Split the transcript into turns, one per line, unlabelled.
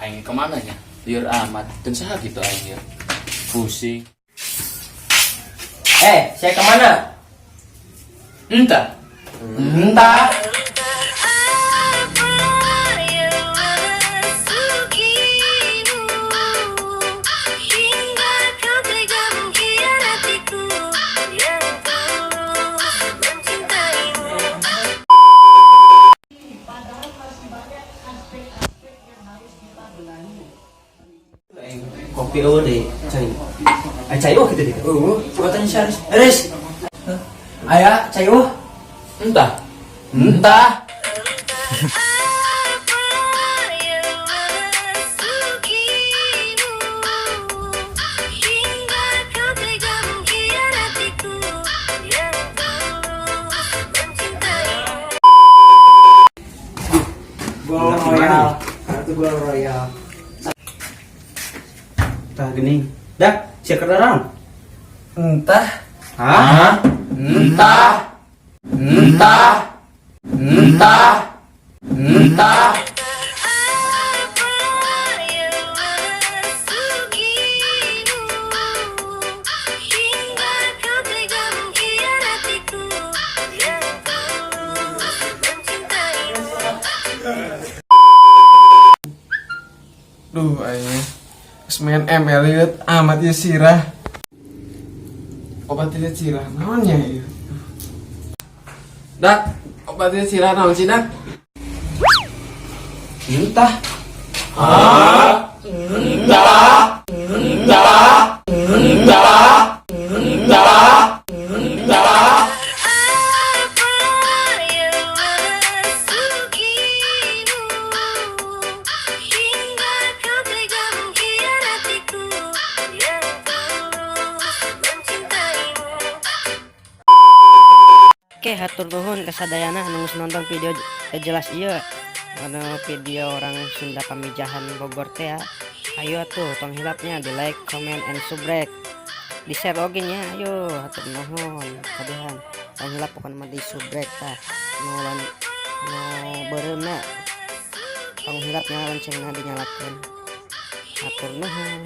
Aing kemana nya? Liur amat. Dan saha gitu aing ya. Pusing.
Saya kemana?
Entah.
Entah. Kopi deh, cai. Cai kita deh. Buatan Syarif. Eres. Ayah, cai
Entah. Entah.
Gol royal. Kartu gol royal. Tah gini. Dah, siapa orang?
Entah.
Hah?
Entah. Entah. Entah. Entah.
Duh, aing semen Elliot amat ya sirah. Obat ieu sirah naonnya ieu? Dak, obat ieu sirah naon sih, Dak?
Entah.
Entah. Entah. Entah. Entah. Entah.
Oke, hatur nuhun kasadayana anu nonton video jelas iya. Anu video orang Sunda Pamijahan Bogor teh ya. Ayo tuh tong hilapnya di like, comment, and subscribe. Di share oge nya, ayo hatur nuhun. Kadehan tong hilap pokona mah di subscribe tah. Nu beureumna tong hilapnya loncengna dinyalakeun. Hatur nuhun.